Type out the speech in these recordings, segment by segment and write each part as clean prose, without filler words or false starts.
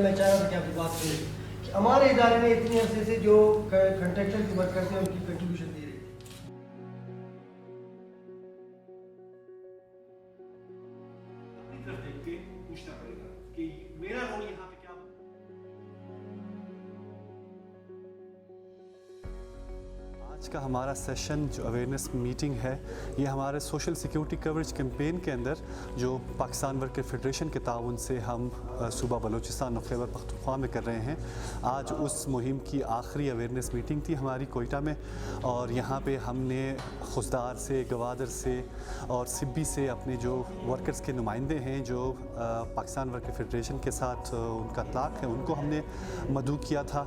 میں چاہ رہا تھا کہ آپ کی بات سنیں کہ ہمارے ادارے نے اتنے عرصے سے جو کنٹریکچر کی ورکرز ہیں ان کی کنٹریبیوشن دی رہی طرف دیکھ کے پوچھنا پڑے گا کہ میرا رول یہاں پہ کیا آج کا ہمارا سیشن جو اویئرنیس میٹنگ ہے یہ ہمارے سوشل سیکیورٹی کوریج کیمپین کے اندر جو پاکستان ورکر فیڈریشن کے تعاون سے ہم صوبہ بلوچستان اور خیبر پختونخوا میں کر رہے ہیں۔ آج اس مہم کی آخری اویئرنیس میٹنگ تھی ہماری کوئٹہ میں، اور یہاں پہ ہم نے خضدار سے، گوادر سے اور سبی سے اپنے جو ورکرز کے نمائندے ہیں جو پاکستان ورکر فیڈریشن کے ساتھ ان کا اطلاق ہے، ان کو ہم نے مدعو کیا تھا۔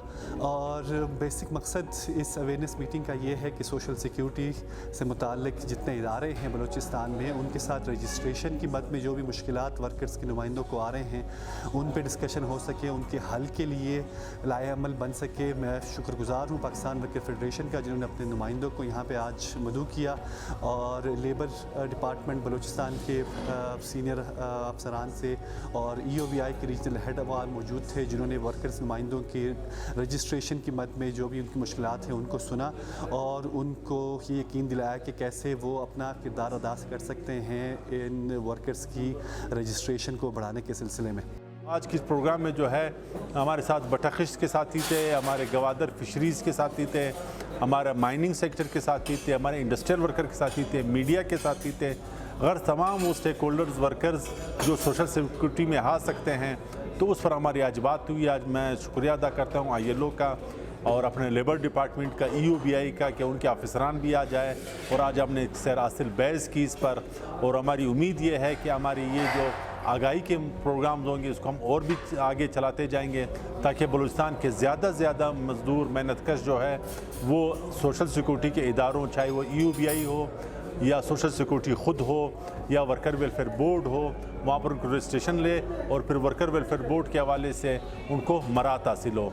اور بیسک مقصد اس اویئرنیس میٹنگ کا یہ ہے کہ سوشل سیکیورٹی سے متعلق جتنے ادارے ہیں بلوچستان میں، ان کے ساتھ رجسٹریشن کی مد میں جو بھی مشکلات ورکرز کے نمائندوں کو آ رہے ہیں ان پہ ڈسکشن ہو سکے، ان کے حل کے لیے لائحہ عمل بن سکے۔ میں شکر گزار ہوں پاکستان ورکر فیڈریشن کا جنہوں نے اپنے نمائندوں کو یہاں پہ آج مدعو کیا، اور لیبر ڈپارٹمنٹ بلوچستان کے سینئر افسران سے اور ای او وی آئی کے ریجنل ہیڈ وال موجود تھے جنہوں نے ورکرز نمائندوں کے رجسٹریشن کی مد میں جو بھی ان کی مشکلات ہیں ان کو سنا اور ان کو یہ یقین دلایا کہ کیسے وہ اپنا کردار ادا کر سکتے ہیں ان ورکرز کی رجسٹریشن کو بڑھانے کے سلسلے میں۔ آج کے پروگرام میں جو ہے ہمارے ساتھ بٹخش کے ساتھی تھے، ہمارے گوادر فشریز کے ساتھی تھے، ہمارا مائننگ سیکٹر کے ساتھی تھے، ہمارے انڈسٹریل ورکر کے ساتھی تھے، میڈیا کے ساتھی تھے، غرض تمام وہ اسٹیک ہولڈرز ورکرز جو سوشل سیکورٹی میں آ سکتے ہیں۔ تو اس پر ہماری آج بات ہوئی۔ آج میں شکریہ ادا کرتا ہوں آئی ایل او کا اور اپنے لیبر ڈپارٹمنٹ کا، ای او بی آئی کا، کہ ان کے افسران بھی آ جائے، اور آج ہم نے سیر حاصل بحث کی اس پر، اور ہماری امید یہ ہے کہ ہماری یہ جو آگاہی کے پروگرامز ہوں گے اس کو ہم اور بھی آگے چلاتے جائیں گے تاکہ بلوچستان کے زیادہ زیادہ مزدور محنت کش جو ہے وہ سوشل سیکورٹی کے اداروں، چاہے وہ ای او بی آئی ہو یا سوشل سیکورٹی خود ہو یا ورکر ویلفیئر بورڈ ہو، وہاں پر ان کو رجسٹریشن لے اور پھر ورکر ویلفیئر بورڈ کے حوالے سے ان کو مراعات حاصل ہو۔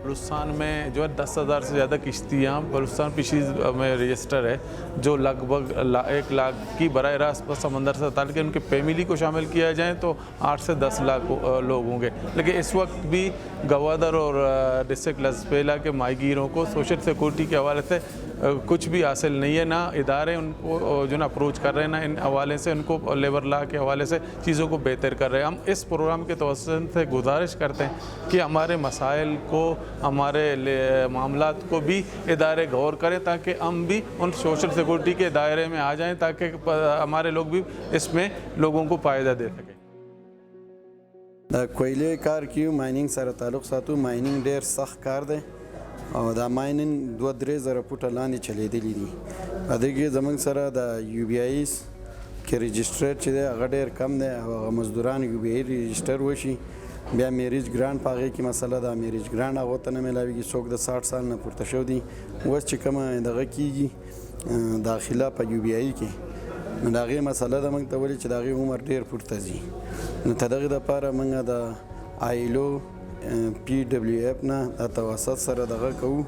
بلوچستان میں جو ہے 10,000 سے زیادہ کشتیاں بلوچستان فشریز میں رجسٹر ہے، جو لگ بھگ 1 لاکھ کی براہ راست سمندر سے تعلق ہے۔ ان کے فیملی کو شامل کیا جائیں تو 8 سے 10 لاکھ لوگ ہوں گے، لیکن اس وقت بھی گوادر اور ڈسٹرکٹ لسپیلا کے ماہی گیروں کو سوشل سیکورٹی کے حوالے سے کچھ بھی حاصل نہیں ہے، نہ ادارے ان کو جو نا اپروچ کر رہے ہیں، نہ ان حوالے سے ان کو لیبر لا کے حوالے سے چیزوں کو بہتر کر رہے ہیں۔ ہم اس پروگرام کے توسط سے گزارش کرتے ہیں کہ ہمارے مسائل کو، ہمارے معاملات کو بھی ادارے غور کریں تاکہ ہم بھی ان سوشل سیکورٹی کے دائرے میں آ جائیں، تاکہ ہمارے لوگ بھی اس میں لوگوں کو فائدہ دے سکیں۔ دا کوئلې کار کیو، مایننګ سره تعلق ساتو. مایننګ ډیر سخت کار دی او دا مایننګ 2-3 زره فوټه لاندې چلیدلی دي. په دې کې زموږ سره د یو بی آیز کې رجسټر چې دی هغه ډیر کم دی، او هغه مزدوران یو بی آی رجسټر وشي، بیا میریج ګرانټ په هغې کې مسله ده، میریج ګرانټ هغو ته نه میلاویږي، څوک د 60 سال نه پورته شوي دي. اوس چې کومه دغه کېږي داخله په یو بی آی کې، نو د هغې مسله ده موږ ته ولې چې د هغې عمر ډېر پورته ځي. نو د دغې دپاره موږ د آیلو پی ډبلیو ایف نه د توسط سره دغه کوو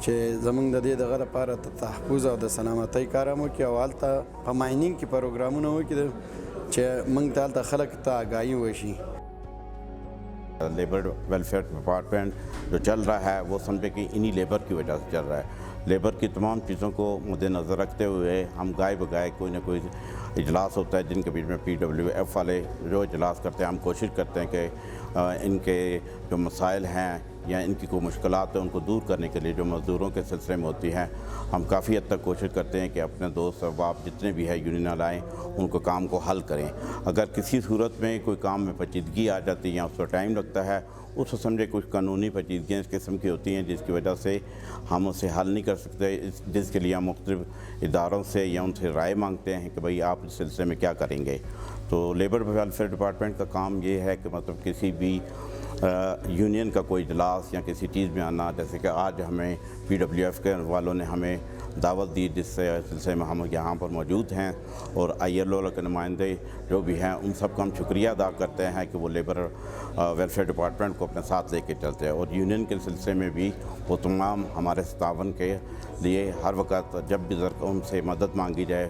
چې زموږ د دې دغه لپاره د تحفظ او د سلامتۍ کار هم وکړي، او هلته په مایننګ کې پروګرامونه وکړي چې موږ ته هلته خلک ته آګاهي وشي. لیبر ویلفیئر ڈپارٹمنٹ جو چل رہا ہے وہ سمجھے کہ انہی لیبر کی وجہ سے چل رہا ہے۔ لیبر کی تمام چیزوں کو مد نظر رکھتے ہوئے ہم گائے بگائے کوئی نہ کوئی اجلاس ہوتا ہے جن کے بیچ میں پی ڈبلیو ایف والے جو اجلاس کرتے ہیں، ہم کوشش کرتے ہیں کہ ان کے جو مسائل ہیں یا ان کی کوئی مشکلات ہیں ان کو دور کرنے کے لیے جو مزدوروں کے سلسلے میں ہوتی ہیں، ہم کافی حد تک کوشش کرتے ہیں کہ اپنے دوست احباب جتنے بھی ہیں یونین لائیں، ان کو کام کو حل کریں۔ اگر کسی صورت میں کوئی کام میں پیچیدگی آ جاتی ہے یا اس پر ٹائم لگتا ہے، اس کو سمجھے کچھ قانونی پیچیدگیاں اس قسم کی ہوتی ہیں جس کی وجہ سے ہم اسے حل نہیں کر سکتے، جس کے لیے ہم مختلف اداروں سے یا ان سے رائے مانگتے ہیں کہ بھئی آپ اس سلسلے میں کیا کریں گے۔ تو لیبر ویلفیئر ڈپارٹمنٹ کا کام یہ ہے کہ مطلب کسی بھی یونین کا کوئی اجلاس یا کسی چیز میں آنا، جیسے کہ آج ہمیں پی ڈبلیو ایف کے والوں نے ہمیں دعوت دی جس سلسلے میں ہم یہاں پر موجود ہیں، اور آئی ایل او کے نمائندے جو بھی ہیں ان سب کا ہم شکریہ ادا کرتے ہیں کہ وہ لیبر ویلفیئر ڈپارٹمنٹ کو اپنے ساتھ لے کے چلتے ہیں، اور یونین کے سلسلے میں بھی وہ تمام ہمارے تعاون کے لیے ہر وقت جب بھی ان سے مدد مانگی جائے